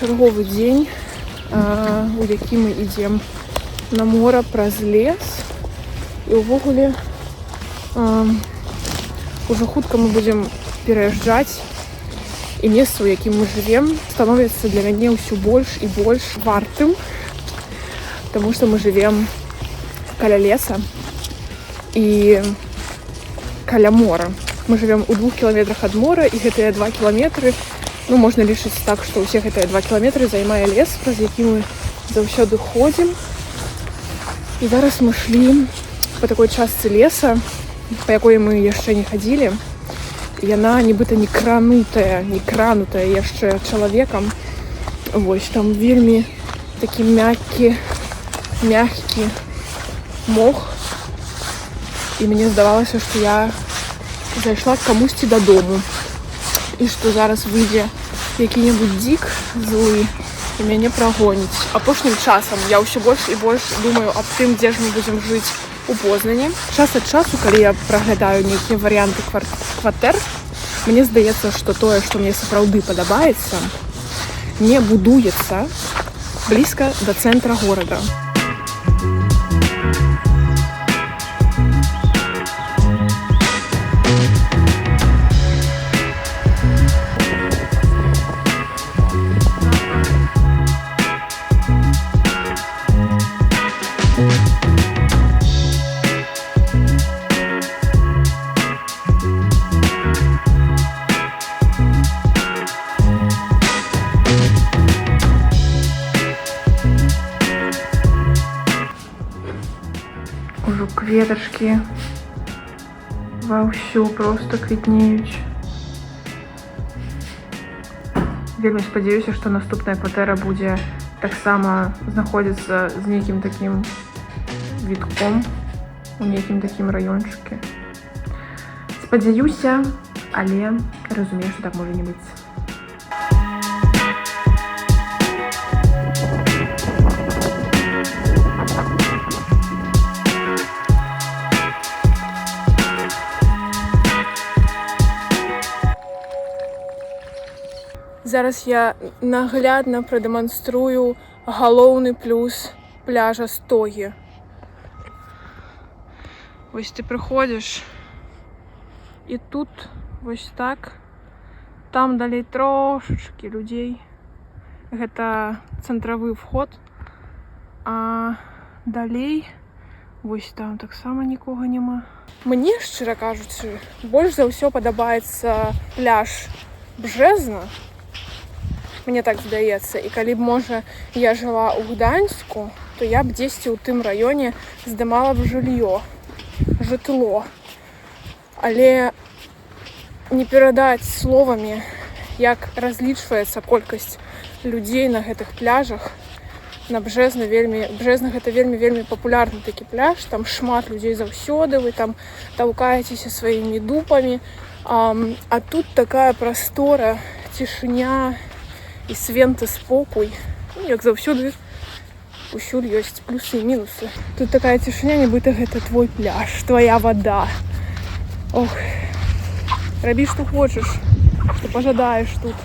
чарговы дзень, у які мы ідзем на мора праз лес. І ўвогуле уже хутка мы будзем пераязджаць, і месца, у якім мы жывем, становіцца для мяне ўсё больш і больш вартым, таму што мы жывем каля леса і каля мора. Мы жывем у 2 кіламетрах ад мора, і гэтыя 2 кіламетры, ну, можна лічыць так, што ўсе гэтыя 2 кіламетры займае лес, праз які мы заўсёды ходзім. І зараз мы шлі по такой частцы леса, па якой мы яшчэ не хадзілі. Яна нібыта не кранутая яшчэ чалавекам. Вось, там вельмі такі мяккі мох. І мне здавалася, што я зайшла к камусьці дадому. І што зараз выйдзе які-небудзь дзік злы і мяне прагоніць. Апошнім часам я ўсё больш і больш думаю аб тым, дзе ж мы будзем жыць у Познані. Час ад часу, калі я праглядаю нейкія варыянты кватэр, мне здаецца, што тое, што мне сапраўды падабаецца, не будуецца блізка да цэнтра горада. Ужо кветачкі ваўсю проста квітнеюць. Вельмі спадзяюся, што наступная кватэра будзе таксама знаходзіцца з нейкім такім відком, у нейкім такім раёнчыке. Спадзяюся, але разумею, што так можа не быць. Зараз я наглядна прадэманструю галоўны плюс пляжа Стогі. Вось ты прыходзіш, і тут вось так, там далей трошачкі людзей. Гэта цэнтравы вход, а далей вось там таксама нікога няма. Мне, шчыра кажучы, больш за ўсё падабаецца пляж Бжезна. Мне так здаецца, і калі б, можа, я жыла ў Гданьску, то я б дзесьці ў тым раёне здымала б жытло. Але не перадаць словамі, як разлічваецца колькасць людзей на гэтых пляжах. На Бжезна гэта вельмі папулярны такі пляж, там шмат людзей заўсёды, вы там таўкаецеся сваімі дупамі, а тут такая прастора, цішыня і свенты спокой. Ну, як заўсёды, усюль ёсць плюсы і мінусы. Тут такая цішыня, нібыта гэта твой пляж, твоя вода. Ох, рабі, што хочаш, што пажадаеш тут.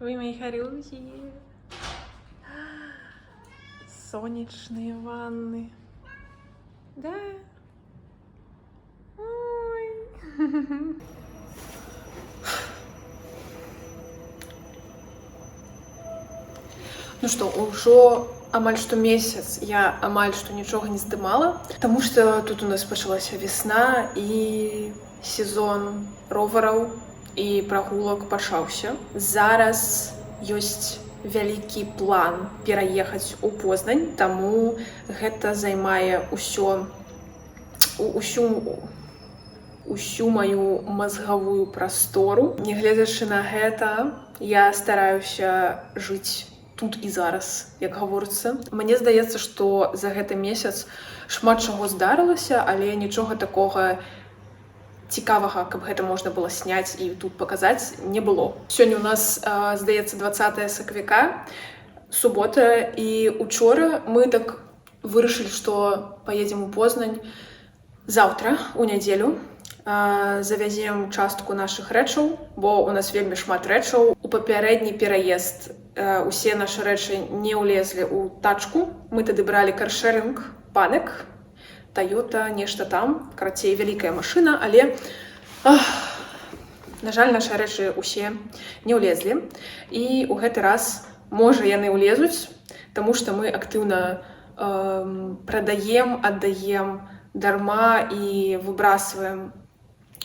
Вы мои хорошие. Сонечные ванны. Да. Ой. Ну што, ўжо амаль што месяц я амаль што нічога не здымала, таму што тут у нас пачалася весна і сезон ровараў і прагулак пачаўся. Зараз ёсць вялікі план пераехаць у Познань, таму гэта займае усю маю мазгавую прастору. Нягледзячы на гэта, я стараюся жыць тут і зараз, як гаворыцца. Мне здаецца, што за гэты месяц шмат чаго здарылася, але нічога такога цікавага, каб гэта можна было сняць і тут паказаць, не было. Сёння у нас, здаецца, 20 сакавіка, субота, і учора мы так вырашылі, што паедзем у Познань заўтра, у нядзелю, завязем частку нашых рэчаў, бо у нас вельмі шмат рэчаў. У папярэдні пераезд усе нашы рэчы не ўлезлі ў тачку. Мы тады бралі каршэринг Панек, Toyota, нешта там, карацей, вялікая машына, але на жаль, нашы рэчы усе не ўлезлі. І ў гэты раз можа яны ўлезуць, таму што мы актыўна прадаем, аддаем дарма і выбрасываем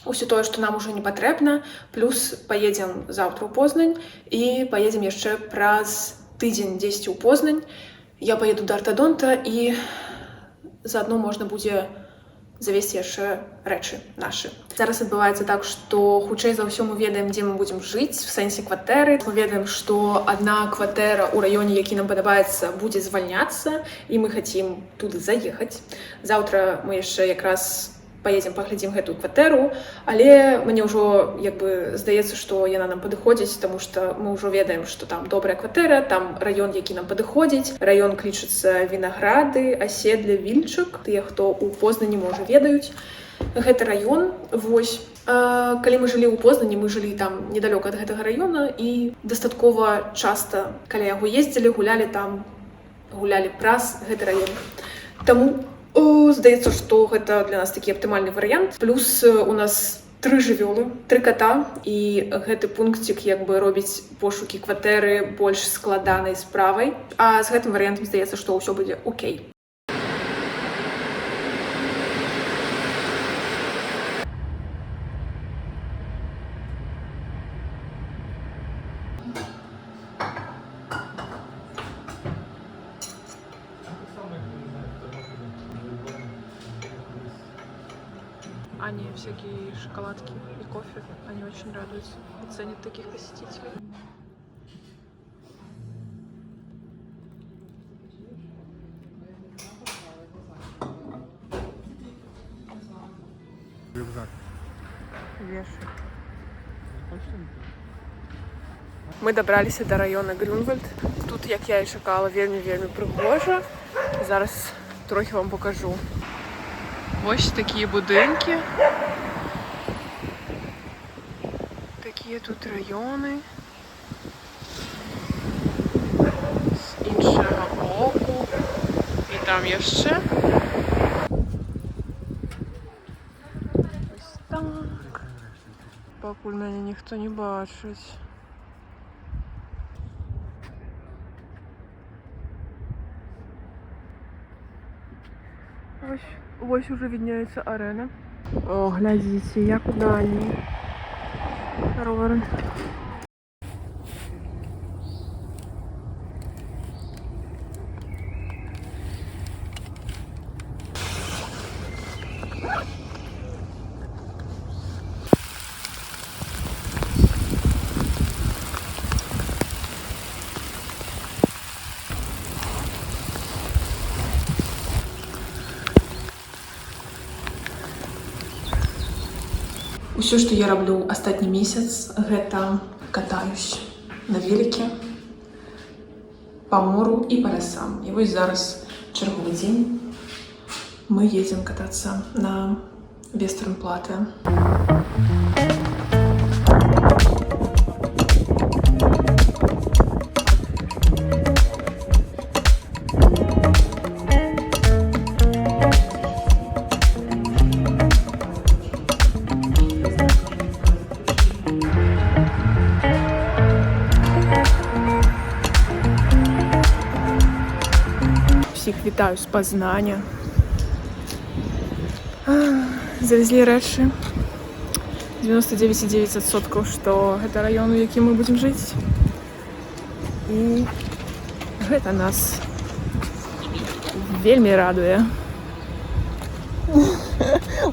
усё тое, што нам ужо не патрэбна. Плюс паедзем заўтра ў Познань і паедзем яшчэ праз тыдзень дзесьці ў Познань. Я паеду да артадонта і заадно можна будзе завесці яшчэ рэчы нашы. Зараз адбываецца так, што хутчэй за ўсё мы ведаем, дзе мы будзем жыць, в сэнсе кватэры. Мы ведаем, што адна кватэра ў раёне, які нам падабаецца, будзе звальняцца, і мы хацім туды заехаць. Заўтра мы яшчэ якраз паедзем паглядзім гэтую кватэру, але мне ўжо здаецца, што яна нам падыходзіць, таму што мы ўжо ведаем, што там добрая кватэра, там раён, які нам падыходзіць. Раён клічацца Вінаграды, Аседле, Вільчык. Тыя, хто ў Познані, можа, ведаюць гэты раён. Вось. Калі мы жылі ў Познані, мы жылі там недалёка ад гэтага раёна і дастаткова часта, калі яго ездзілі, гулялі там, гулялі праз гэты раён. Таму здаецца, што гэта для нас такі аптымальны варыянт. Плюс у нас 3 жывёлы, 3 ката, і гэты пункцік робіць пошукі кватэры больш складанай справай. А з гэтым варыянтам здаецца, што ўсё будзе окей. Они всякие шоколадки и кофе, они очень радуются и ценят таких посетителей. Рюкзак. Вешай. Мы добраліся до района Грюнвальд. Тут, як я і чакала, вельмі прыгожа. Зараз трохи вам покажу. Ось такие будинки. Такие тут районы. З іншого боку. І там ще. Ось так. Покуль мене ніхто не бачить. Ось уже видняется арена. О, глядите, як дальні ровери. Усё, што я раблю астатні месяц, гэта катаюсь на велике па мору і па лясам. І вось зараз чарговы дзень. Мы едзем катацца на Вестернплате. Всіх вітаю з Познання. Завезли рэчы. 99,9%, што гэта раён, у якім мы будзем жыць. І гэта нас вельмі радуе.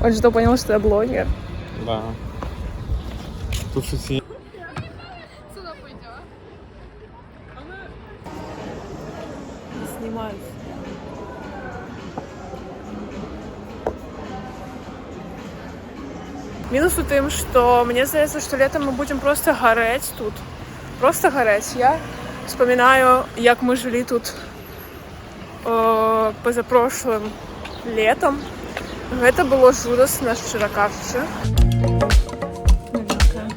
Он что, понял, что я блогер? Да. Тут шути. Сюда пойдем. Снимаюсь. Минус у тым, что мне здаецца, что летом мы будем просто гореть тут. Просто гореть. Я вспоминаю, як мы жили тут позапрошлым летом. Это было жудасна, шчыра кажучы. Новинка.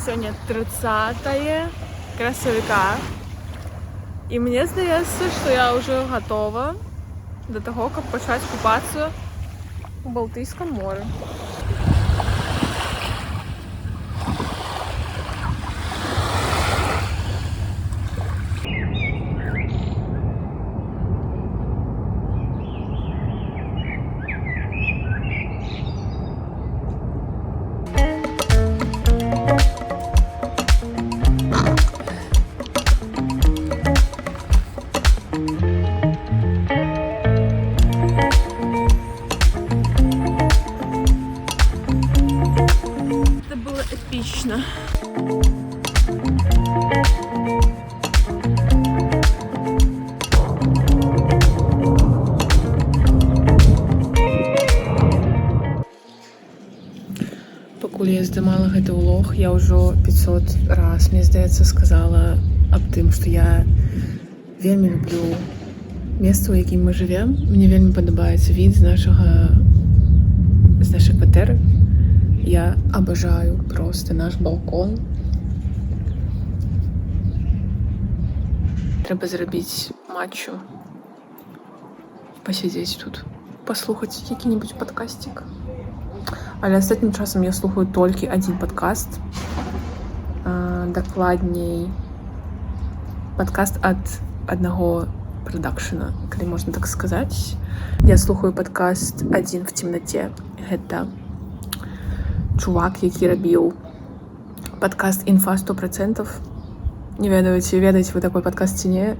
Сегодня 30 красавіка. І мені здається, що я вже готова до того, як почати купатися у Балтійському морі. Это было эпично. Пакуль я здымала гэты влог, я ўжо 500 раз, мне здаецца, сказала аб тым, што я вельмі люблю месца, у якім мы жывем. Мне вельмі падабаецца від з нашай кватэры. Я обожаю просто наш балкон. Трэба зрабіць матчу, пасядзець тут, паслухаць які-небудзь падкасцік. Але астатнім часам я слухаю толькі адзін падкаст. Дакладней, падкаст ад аднаго прадакшана, калі можна так сказаць. Я слухаю падкаст «Один в темноте». Гэта чувак, які рабіў падкаст «Інфа 100%». Не ведаеце вы такой падкаст ці не.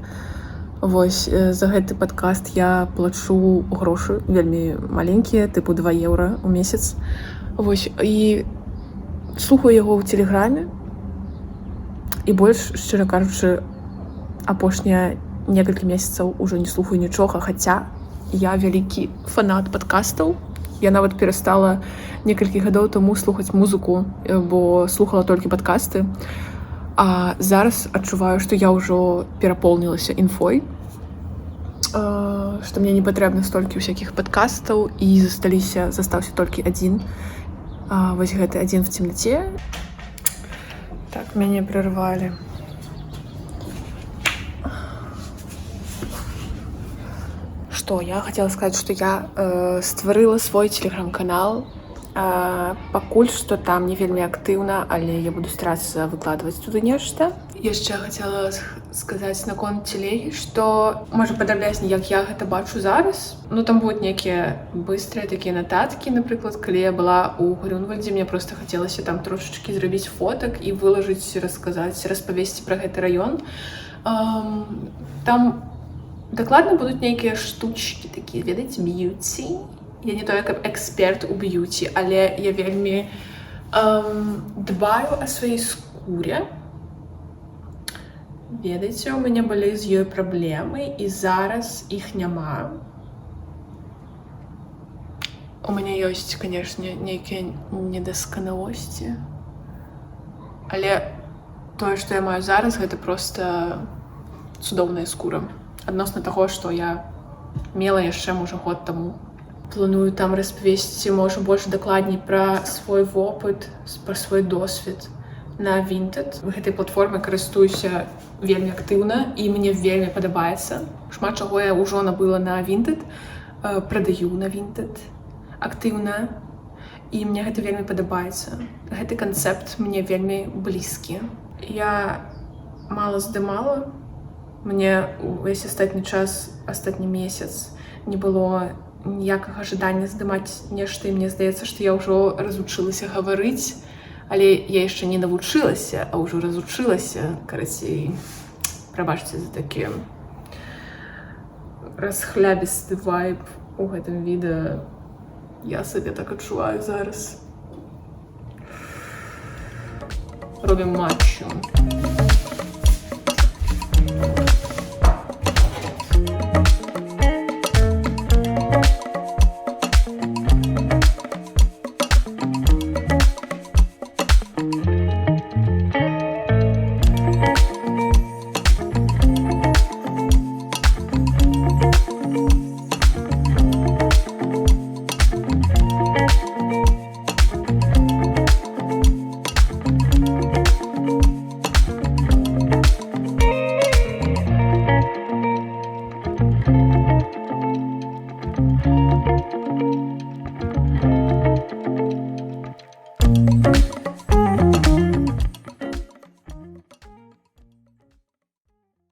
Вось, за гэты падкаст я плачу грошы, вельмі маленькія, тыпу 2 еўра ў месяц. Вось, і слухаю яго ў Телеграме. І больш, шчыра кажучы, апошнія некалькі месяцаў ужо не слухаю нічога, хаця я вялікі фанат падкастаў. Я нават перастала некалькі гадоў таму слухаць музыку, бо слухала толькі падкасты. А зараз адчуваю, што я ўжо перапоўнілася інфой, што мне не патрэбна столькі ўсякіх падкастаў, і застаўся толькі адзін. Вось гэты «Один в темноте». Так, мяне прервалі. Что я хотела сказать, что я стварыла свой телеграм-канал. Пакуль што там не вельмі актыўна, але я буду старацца выкладваць туды нешта. Яшчэ хацела сказаць наконт телегі, што можа падрабязней, як я гэта бачу зараз. Ну там будуць нейкія быстрыя такія нататкі, напрыклад, калі я была ў Грюнвальдзе, мне проста хацелася там трошачкі зрабіць фотак і вылажыць, распавесці пра гэты раён. Там дакладна будуць нейкія штучкі такія, ведаеце, б'юці. Я не той, як эксперт у б'юці, але я вельмі дбаю о сваёй скуре. Ведаеце, у мяне былі з ёй праблемы, і зараз іх няма. У мяне ёсць, канешне, нейкія недасканалосці. Але тое, што я маю зараз, гэта проста цудоўная скура. Адносна таго, што я мела яшчэ, можа, год таму. Планую там распавесці, можа, больш дакладней пра свой вопыт, пра свой досвед на Vinted. Гэтай платформай карыстуюся вельмі актыўна, і мне вельмі падабаецца. Шмат чаго я ўжо набыла на Vinted, прадаю на Vinted актыўна, і мне гэта вельмі падабаецца. Гэты канцэпт мне вельмі блізкі. Я мала здымала. Мне ўвесь астатні час, астатні месяц не было ніякага жадання здымаць нешта, і мне здаецца, што я ўжо разучылася гаварыць, але я яшчэ не навучылася, а ўжо разучылася. Карацей, прабачце за такі расхлябісты вайб у гэтым відэа. Я сабе так адчуваю зараз. Робім матчу.